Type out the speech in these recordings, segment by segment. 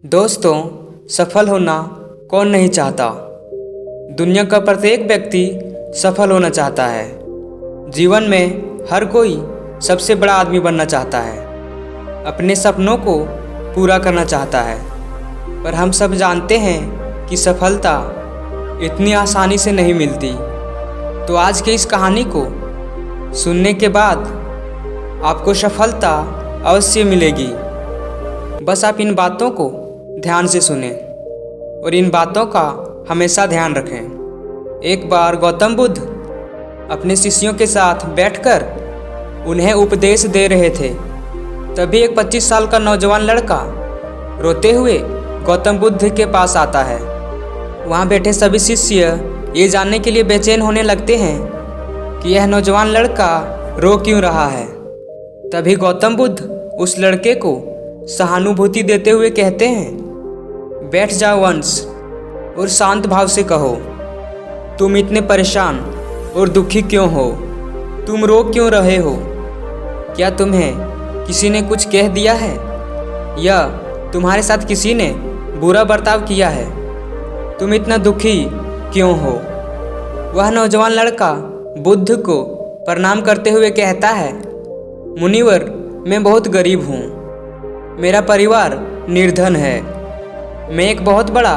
दोस्तों, सफल होना कौन नहीं चाहता। दुनिया का प्रत्येक व्यक्ति सफल होना चाहता है। जीवन में हर कोई सबसे बड़ा आदमी बनना चाहता है, अपने सपनों को पूरा करना चाहता है। पर हम सब जानते हैं कि सफलता इतनी आसानी से नहीं मिलती। तो आज की इस कहानी को सुनने के बाद आपको सफलता अवश्य मिलेगी। बस आप इन बातों को ध्यान से सुनें और इन बातों का हमेशा ध्यान रखें। एक बार गौतम बुद्ध अपने शिष्यों के साथ बैठकर उन्हें उपदेश दे रहे थे। तभी एक 25 साल का नौजवान लड़का रोते हुए गौतम बुद्ध के पास आता है। वहाँ बैठे सभी शिष्य ये जानने के लिए बेचैन होने लगते हैं कि यह नौजवान लड़का रो क्यों रहा है। तभी गौतम बुद्ध उस लड़के को सहानुभूति देते हुए कहते हैं, बैठ जाओ वंश और शांत भाव से कहो, तुम इतने परेशान और दुखी क्यों हो? तुम रो क्यों रहे हो? क्या तुम्हें किसी ने कुछ कह दिया है या तुम्हारे साथ किसी ने बुरा बर्ताव किया है? तुम इतना दुखी क्यों हो? वह नौजवान लड़का बुद्ध को प्रणाम करते हुए कहता है, मुनिवर, मैं बहुत गरीब हूँ। मेरा परिवार निर्धन है। मैं एक बहुत बड़ा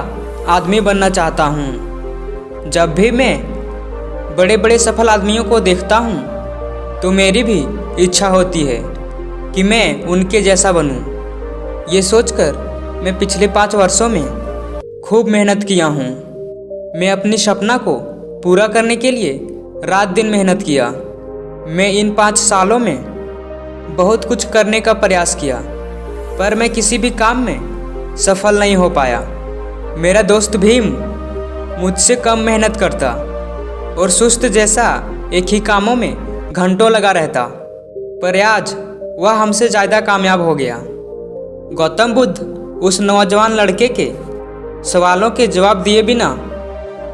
आदमी बनना चाहता हूँ। जब भी मैं बड़े बड़े सफल आदमियों को देखता हूँ तो मेरी भी इच्छा होती है कि मैं उनके जैसा बनूँ। ये सोचकर मैं पिछले 5 वर्षों में खूब मेहनत किया हूँ। मैं अपनी सपना को पूरा करने के लिए रात दिन मेहनत किया। मैं इन 5 सालों में बहुत कुछ करने का प्रयास किया, पर मैं किसी भी काम में सफल नहीं हो पाया। मेरा दोस्त भीम मुझसे कम मेहनत करता और सुस्त जैसा एक ही कामों में घंटों लगा रहता, पर आज वह हमसे ज़्यादा कामयाब हो गया। गौतम बुद्ध उस नौजवान लड़के के सवालों के जवाब दिए बिना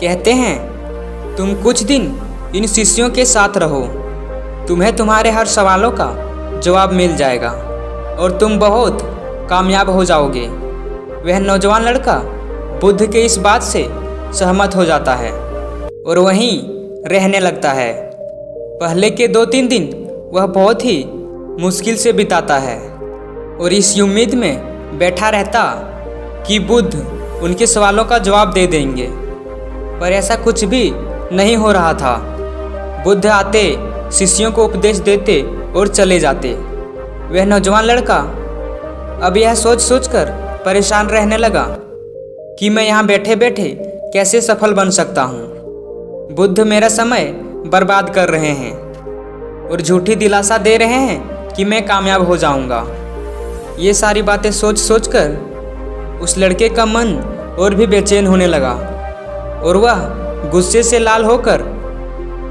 कहते हैं, तुम कुछ दिन इन शिष्यों के साथ रहो, तुम्हें तुम्हारे हर सवालों का जवाब मिल जाएगा और तुम बहुत कामयाब हो जाओगे। वह नौजवान लड़का बुद्ध के इस बात से सहमत हो जाता है और वहीं रहने लगता है। पहले के 2-3 दिन वह बहुत ही मुश्किल से बिताता है और इस उम्मीद में बैठा रहता कि बुद्ध उनके सवालों का जवाब दे देंगे, पर ऐसा कुछ भी नहीं हो रहा था। बुद्ध आते, शिष्यों को उपदेश देते और चले जाते। वह नौजवान लड़का अब यह सोच कर परेशान रहने लगा कि मैं यहाँ बैठे बैठे कैसे सफल बन सकता हूँ। बुद्ध मेरा समय बर्बाद कर रहे हैं और झूठी दिलासा दे रहे हैं कि मैं कामयाब हो जाऊँगा। ये सारी बातें सोच कर उस लड़के का मन और भी बेचैन होने लगा और वह गुस्से से लाल होकर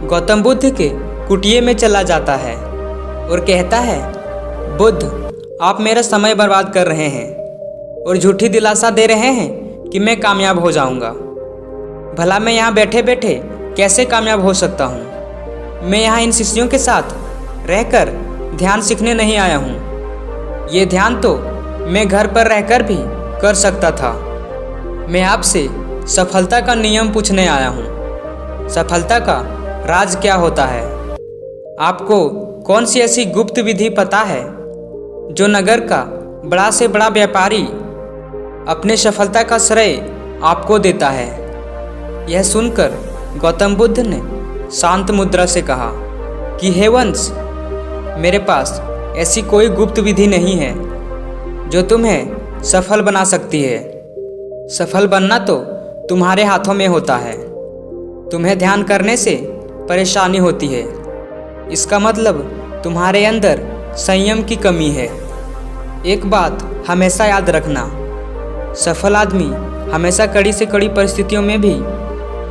गौतम बुद्ध के कुटिया में चला जाता है और कहता है, बुद्ध, आप मेरा समय बर्बाद कर रहे हैं और झूठी दिलासा दे रहे हैं कि मैं कामयाब हो जाऊंगा। भला मैं यहाँ बैठे बैठे कैसे कामयाब हो सकता हूँ? मैं यहाँ इन शिष्यों के साथ रहकर ध्यान सीखने नहीं आया हूँ। ये ध्यान तो मैं घर पर रहकर भी कर सकता था। मैं आपसे सफलता का नियम पूछने आया हूँ। सफलता का राज क्या होता है? आपको कौन सी ऐसी गुप्त विधि पता है जो नगर का बड़ा से बड़ा व्यापारी अपने सफलता का श्रेय आपको देता है? यह सुनकर गौतम बुद्ध ने शांत मुद्रा से कहा कि हे वंश, मेरे पास ऐसी कोई गुप्त विधि नहीं है जो तुम्हें सफल बना सकती है। सफल बनना तो तुम्हारे हाथों में होता है। तुम्हें ध्यान करने से परेशानी होती है, इसका मतलब तुम्हारे अंदर संयम की कमी है। एक बात हमेशा याद रखना, सफल आदमी हमेशा कड़ी से कड़ी परिस्थितियों में भी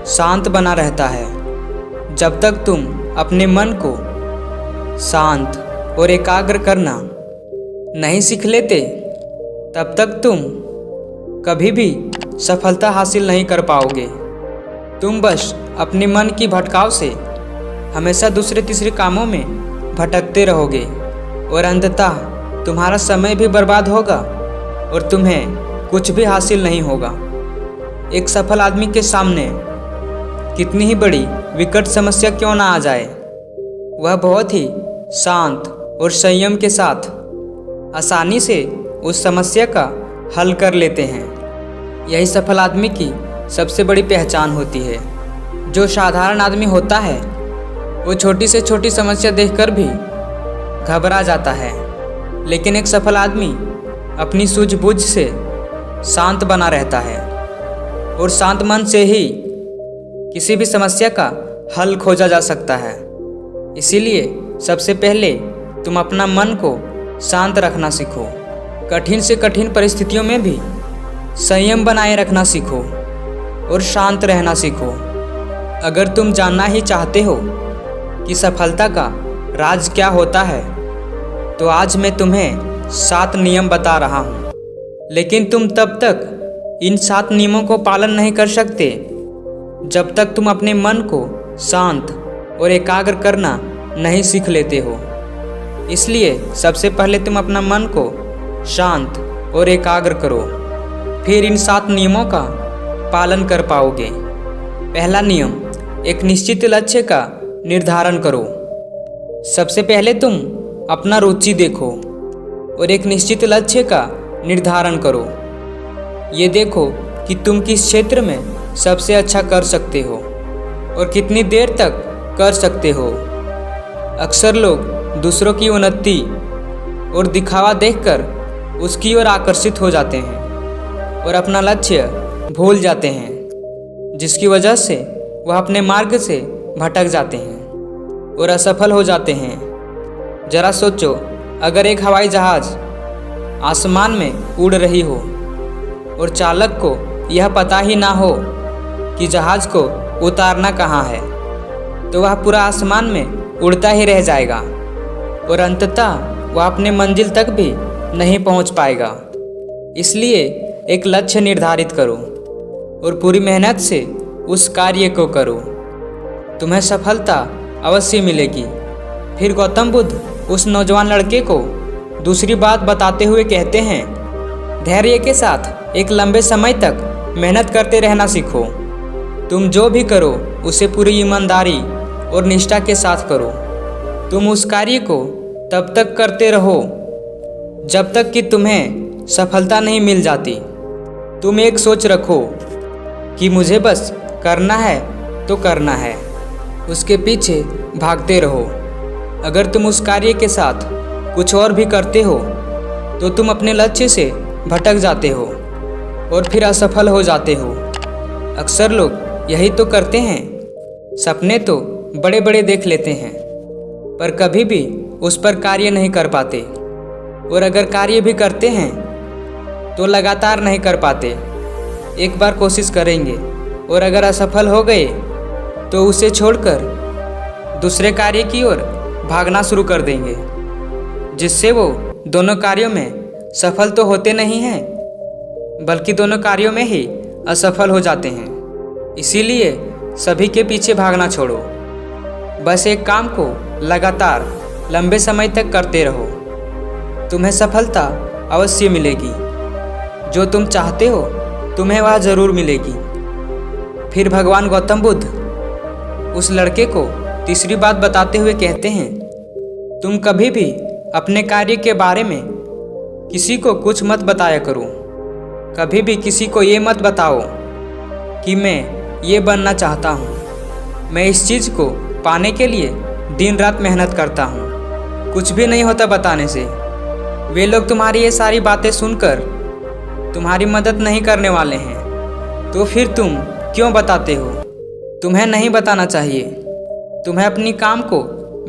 शांत बना रहता है। जब तक तुम अपने मन को शांत और एकाग्र करना नहीं सीख लेते, तब तक तुम कभी भी सफलता हासिल नहीं कर पाओगे। तुम बस अपने मन की भटकाव से हमेशा दूसरे तीसरे कामों में भटकते रहोगे और अंततः तुम्हारा समय भी बर्बाद होगा और तुम्हें कुछ भी हासिल नहीं होगा। एक सफल आदमी के सामने कितनी ही बड़ी विकट समस्या क्यों ना आ जाए, वह बहुत ही शांत और संयम के साथ आसानी से उस समस्या का हल कर लेते हैं। यही सफल आदमी की सबसे बड़ी पहचान होती है। जो साधारण आदमी होता है वो छोटी से छोटी समस्या देखकर भी घबरा जाता है, लेकिन एक सफल आदमी अपनी सूझबूझ से शांत बना रहता है और शांत मन से ही किसी भी समस्या का हल खोजा जा सकता है। इसीलिए सबसे पहले तुम अपना मन को शांत रखना सीखो। कठिन से कठिन परिस्थितियों में भी संयम बनाए रखना सीखो और शांत रहना सीखो। अगर तुम जानना ही चाहते हो कि सफलता का राज क्या होता है, तो आज मैं तुम्हें 7 नियम बता रहा हूँ। लेकिन तुम तब तक इन 7 नियमों को पालन नहीं कर सकते जब तक तुम अपने मन को शांत और एकाग्र करना नहीं सीख लेते हो। इसलिए सबसे पहले तुम अपना मन को शांत और एकाग्र करो, फिर इन 7 नियमों का पालन कर पाओगे। पहला नियम, एक निश्चित लक्ष्य का निर्धारण करो। सबसे पहले तुम अपना रुचि देखो और एक निश्चित लक्ष्य का निर्धारण करो। ये देखो कि तुम किस क्षेत्र में सबसे अच्छा कर सकते हो और कितनी देर तक कर सकते हो। अक्सर लोग दूसरों की उन्नति और दिखावा देखकर उसकी ओर आकर्षित हो जाते हैं और अपना लक्ष्य भूल जाते हैं, जिसकी वजह से वह अपने मार्ग से भटक जाते हैं और असफल हो जाते हैं। जरा सोचो, अगर एक हवाई जहाज़ आसमान में उड़ रही हो और चालक को यह पता ही ना हो कि जहाज़ को उतारना कहाँ है, तो वह पूरा आसमान में उड़ता ही रह जाएगा और अंततः वह अपने मंजिल तक भी नहीं पहुँच पाएगा। इसलिए एक लक्ष्य निर्धारित करो और पूरी मेहनत से उस कार्य को करो, तुम्हें सफलता अवश्य मिलेगी। फिर गौतम बुद्ध उस नौजवान लड़के को दूसरी बात बताते हुए कहते हैं, धैर्य के साथ एक लंबे समय तक मेहनत करते रहना सीखो। तुम जो भी करो उसे पूरी ईमानदारी और निष्ठा के साथ करो। तुम उस कार्य को तब तक करते रहो जब तक कि तुम्हें सफलता नहीं मिल जाती। तुम एक सोच रखो कि मुझे बस करना है तो करना है, उसके पीछे भागते रहो। अगर तुम उस कार्य के साथ कुछ और भी करते हो तो तुम अपने लक्ष्य से भटक जाते हो और फिर असफल हो जाते हो। अक्सर लोग यही तो करते हैं, सपने तो बड़े बड़े देख लेते हैं पर कभी भी उस पर कार्य नहीं कर पाते, और अगर कार्य भी करते हैं तो लगातार नहीं कर पाते। एक बार कोशिश करेंगे और अगर असफल हो गए तो उसे छोड़कर दूसरे कार्य की ओर भागना शुरू कर देंगे, जिससे वो दोनों कार्यों में सफल तो होते नहीं हैं बल्कि दोनों कार्यों में ही असफल हो जाते हैं। इसीलिए सभी के पीछे भागना छोड़ो, बस एक काम को लगातार लंबे समय तक करते रहो। तुम्हें सफलता अवश्य मिलेगी। जो तुम चाहते हो तुम्हें वह जरूर मिलेगी। फिर भगवान गौतम बुद्ध उस लड़के को तीसरी बात बताते हुए कहते हैं, तुम कभी भी अपने कार्य के बारे में किसी को कुछ मत बताया करो। कभी भी किसी को ये मत बताओ कि मैं ये बनना चाहता हूँ, मैं इस चीज़ को पाने के लिए दिन रात मेहनत करता हूँ। कुछ भी नहीं होता बताने से। वे लोग तुम्हारी ये सारी बातें सुनकर तुम्हारी मदद नहीं करने वाले हैं, तो फिर तुम क्यों बताते हो? तुम्हें नहीं बताना चाहिए। तुम्हें अपनी काम को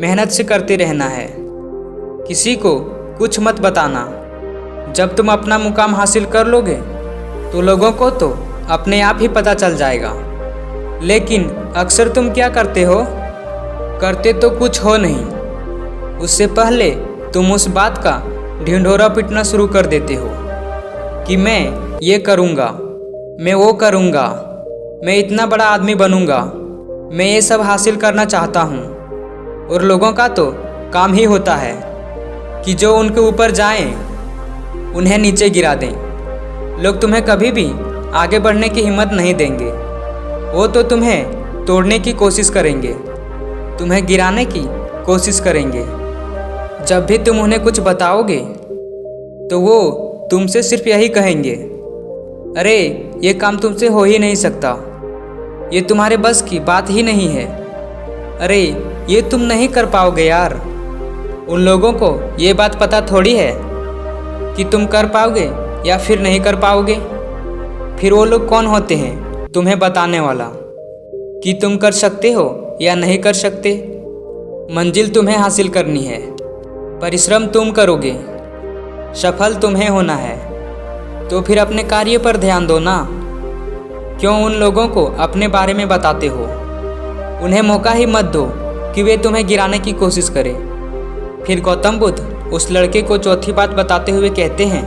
मेहनत से करते रहना है, किसी को कुछ मत बताना। जब तुम अपना मुकाम हासिल कर लोगे तो लोगों को तो अपने आप ही पता चल जाएगा। लेकिन अक्सर तुम क्या करते हो? करते तो कुछ हो नहीं, उससे पहले तुम उस बात का ढिंढोरा पीटना शुरू कर देते हो कि मैं ये करूँगा, मैं वो करूँगा, मैं इतना बड़ा आदमी बनूँगा, मैं ये सब हासिल करना चाहता हूँ। और लोगों का तो काम ही होता है कि जो उनके ऊपर जाएं, उन्हें नीचे गिरा दें। लोग तुम्हें कभी भी आगे बढ़ने की हिम्मत नहीं देंगे। वो तो तुम्हें तोड़ने की कोशिश करेंगे, तुम्हें गिराने की कोशिश करेंगे। जब भी तुम उन्हें कुछ बताओगे तो वो तुमसे सिर्फ यही कहेंगे, अरे ये काम तुमसे हो ही नहीं सकता, ये तुम्हारे बस की बात ही नहीं है, अरे ये तुम नहीं कर पाओगे यार। उन लोगों को ये बात पता थोड़ी है कि तुम कर पाओगे या फिर नहीं कर पाओगे। फिर वो लोग कौन होते हैं तुम्हें बताने वाला कि तुम कर सकते हो या नहीं कर सकते। मंजिल तुम्हें हासिल करनी है, परिश्रम तुम करोगे, सफल तुम्हें होना है, तो फिर अपने कार्य पर ध्यान दो ना। क्यों उन लोगों को अपने बारे में बताते हो? उन्हें मौका ही मत दो कि वे तुम्हें गिराने की कोशिश करें। फिर गौतम बुद्ध उस लड़के को चौथी बात बताते हुए कहते हैं,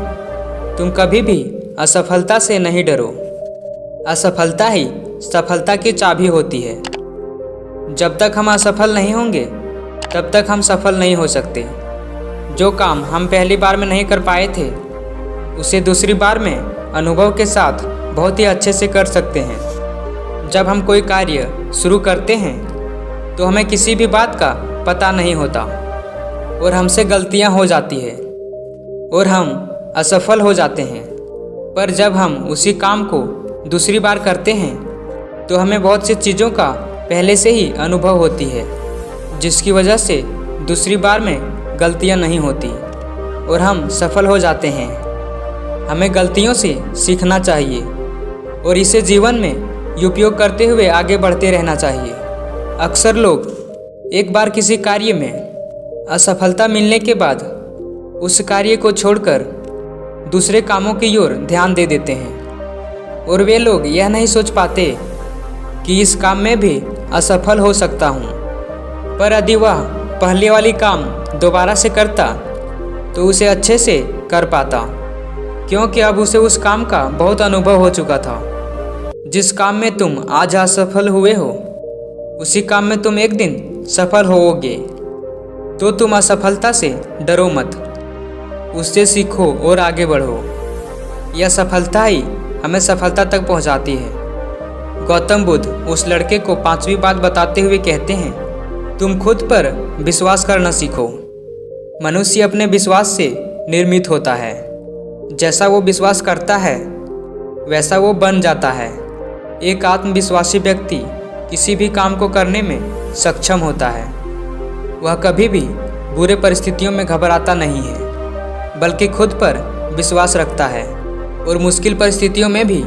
तुम कभी भी असफलता से नहीं डरो, असफलता ही सफलता की चाबी होती है। जब तक हम असफल नहीं होंगे तब तक हम सफल नहीं हो सकते। जो काम हम पहली बार में नहीं कर पाए थे उसे दूसरी बार में अनुभव के साथ बहुत ही अच्छे से कर सकते हैं। जब हम कोई कार्य शुरू करते हैं तो हमें किसी भी बात का पता नहीं होता और हमसे गलतियां हो जाती है और हम असफल हो जाते हैं। पर जब हम उसी काम को दूसरी बार करते हैं तो हमें बहुत सी चीज़ों का पहले से ही अनुभव होती है, जिसकी वजह से दूसरी बार में गलतियां नहीं होती और हम सफल हो जाते हैं। हमें गलतियों से सीखना चाहिए और इसे जीवन में उपयोग करते हुए आगे बढ़ते रहना चाहिए। अक्सर लोग एक बार किसी कार्य में असफलता मिलने के बाद उस कार्य को छोड़कर दूसरे कामों की ओर ध्यान दे देते हैं और वे लोग यह नहीं सोच पाते कि इस काम में भी असफल हो सकता हूँ। पर यदि वह पहले वाली काम दोबारा से करता तो उसे अच्छे से कर पाता, क्योंकि अब उसे उस काम का बहुत अनुभव हो चुका था। जिस काम में तुम आज असफल हुए हो उसी काम में तुम एक दिन सफल होवोगे। तो तुम असफलता से डरो मत, उससे सीखो और आगे बढ़ो। यह सफलता ही हमें सफलता तक पहुंचाती है। गौतम बुद्ध उस लड़के को पांचवी बात बताते हुए कहते हैं, तुम खुद पर विश्वास करना सीखो। मनुष्य अपने विश्वास से निर्मित होता है। जैसा वो विश्वास करता है वैसा वो बन जाता है। एक आत्मविश्वासी व्यक्ति किसी भी काम को करने में सक्षम होता है। वह कभी भी बुरे परिस्थितियों में घबराता नहीं है, बल्कि खुद पर विश्वास रखता है और मुश्किल परिस्थितियों में भी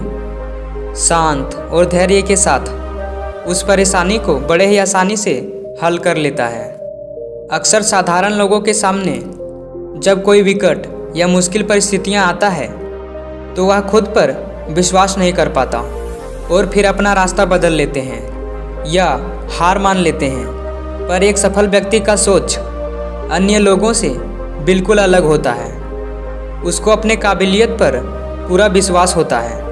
शांत और धैर्य के साथ उस परेशानी को बड़े ही आसानी से हल कर लेता है। अक्सर साधारण लोगों के सामने जब कोई विकट या मुश्किल परिस्थितियां आता है तो वह खुद पर विश्वास नहीं कर पाता और फिर अपना रास्ता बदल लेते हैं या हार मान लेते हैं। पर एक सफल व्यक्ति का सोच अन्य लोगों से बिल्कुल अलग होता है। उसको अपने काबिलियत पर पूरा विश्वास होता है।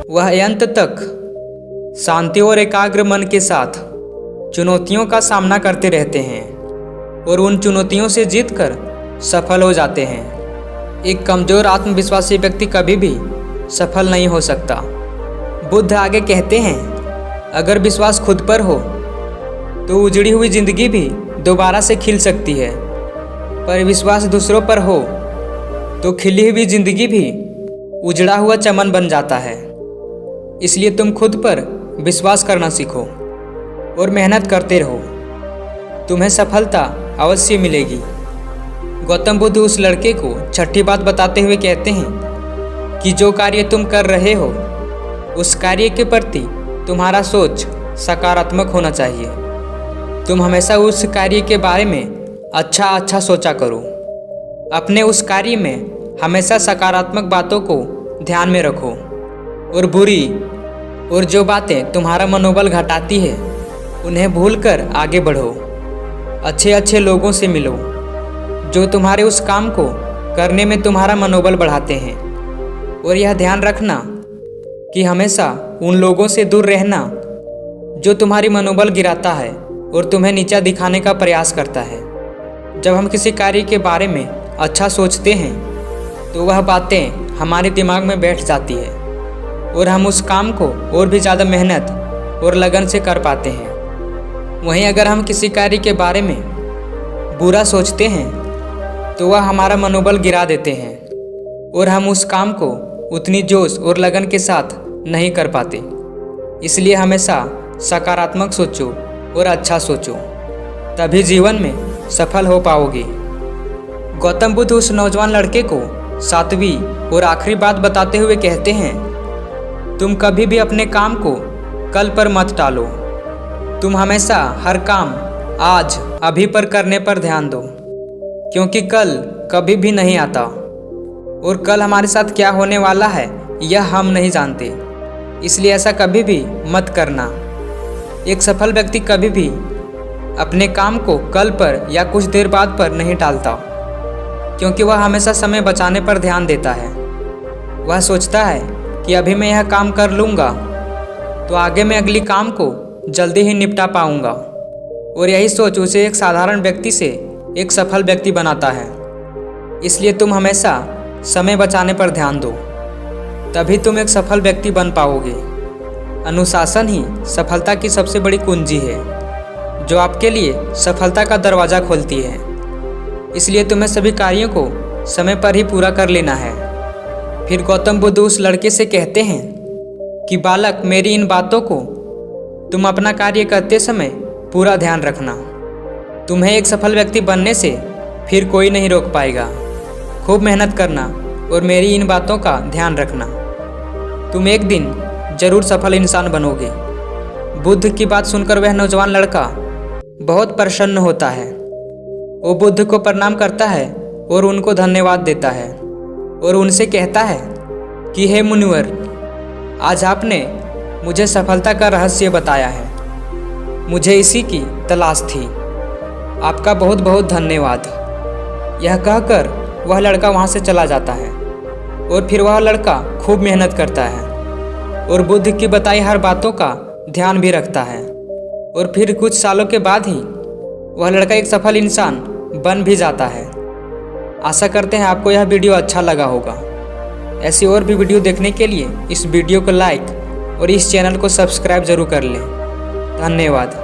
वह अंत तक शांति और एकाग्र मन के साथ चुनौतियों का सामना करते रहते हैं और उन चुनौतियों से जीतकर सफल हो जाते हैं। एक कमज़ोर आत्मविश्वासी व्यक्ति कभी भी सफल नहीं हो सकता। बुद्ध आगे कहते हैं, अगर विश्वास खुद पर हो तो उजड़ी हुई जिंदगी भी दोबारा से खिल सकती है, पर विश्वास दूसरों पर हो तो खिली हुई जिंदगी भी उजड़ा हुआ चमन बन जाता है। इसलिए तुम खुद पर विश्वास करना सीखो और मेहनत करते रहो, तुम्हें सफलता अवश्य मिलेगी। गौतम बुद्ध उस लड़के को छठी बात बताते हुए कहते हैं कि जो कार्य तुम कर रहे हो उस कार्य के प्रति तुम्हारा सोच सकारात्मक होना चाहिए। तुम हमेशा उस कार्य के बारे में अच्छा सोचा करो। अपने उस कार्य में हमेशा सकारात्मक बातों को ध्यान में रखो और बुरी और जो बातें तुम्हारा मनोबल घटाती है उन्हें भूलकर आगे बढ़ो। अच्छे लोगों से मिलो जो तुम्हारे उस काम को करने में तुम्हारा मनोबल बढ़ाते हैं। और यह ध्यान रखना कि हमेशा उन लोगों से दूर रहना जो तुम्हारी मनोबल गिराता है और तुम्हें नीचा दिखाने का प्रयास करता है। जब हम किसी कार्य के बारे में अच्छा सोचते हैं तो वह बातें हमारे दिमाग में बैठ जाती है और हम उस काम को और भी ज़्यादा मेहनत और लगन से कर पाते हैं। वहीं अगर हम किसी कार्य के बारे में बुरा सोचते हैं तो वह हमारा मनोबल गिरा देते हैं और हम उस काम को उतनी जोश और लगन के साथ नहीं कर पाते। इसलिए हमेशा सकारात्मक सोचो और अच्छा सोचो, तभी जीवन में सफल हो पाओगे। गौतम बुद्ध उस नौजवान लड़के को 7वीं और आखिरी बात बताते हुए कहते हैं, तुम कभी भी अपने काम को कल पर मत टालो। तुम हमेशा हर काम आज अभी पर करने पर ध्यान दो, क्योंकि कल कभी भी नहीं आता और कल हमारे साथ क्या होने वाला है यह हम नहीं जानते। इसलिए ऐसा कभी भी मत करना। एक सफल व्यक्ति कभी भी अपने काम को कल पर या कुछ देर बाद पर नहीं टालता, क्योंकि वह हमेशा समय बचाने पर ध्यान देता है। वह सोचता है कि अभी मैं यह काम कर लूँगा तो आगे मैं अगली काम को जल्दी ही निपटा पाऊँगा, और यही सोच उसे एक साधारण व्यक्ति से एक सफल व्यक्ति बनाता है। इसलिए तुम हमेशा समय बचाने पर ध्यान दो, तभी तुम एक सफल व्यक्ति बन पाओगे। अनुशासन ही सफलता की सबसे बड़ी कुंजी है, जो आपके लिए सफलता का दरवाज़ा खोलती है। इसलिए तुम्हें सभी कार्यों को समय पर ही पूरा कर लेना है। फिर गौतम बुद्ध उस लड़के से कहते हैं कि बालक, मेरी इन बातों को तुम अपना कार्य करते समय पूरा ध्यान रखना। तुम्हें एक सफल व्यक्ति बनने से फिर कोई नहीं रोक पाएगा। खूब मेहनत करना और मेरी इन बातों का ध्यान रखना। तुम एक दिन जरूर सफल इंसान बनोगे। बुद्ध की बात सुनकर वह नौजवान लड़का बहुत प्रसन्न होता है। वो बुद्ध को प्रणाम करता है और उनको धन्यवाद देता है और उनसे कहता है कि हे मुनिवर, आज आपने मुझे सफलता का रहस्य बताया है। मुझे इसी की तलाश थी। आपका बहुत बहुत धन्यवाद। यह कहकर वह लड़का वहाँ से चला जाता है और फिर वह लड़का खूब मेहनत करता है और बुद्ध की बताई हर बातों का ध्यान भी रखता है, और फिर कुछ सालों के बाद ही वह लड़का एक सफल इंसान बन भी जाता है। आशा करते हैं आपको यह वीडियो अच्छा लगा होगा। ऐसी और भी वीडियो देखने के लिए इस वीडियो को लाइक और इस चैनल को सब्सक्राइब जरूर कर लें। धन्यवाद।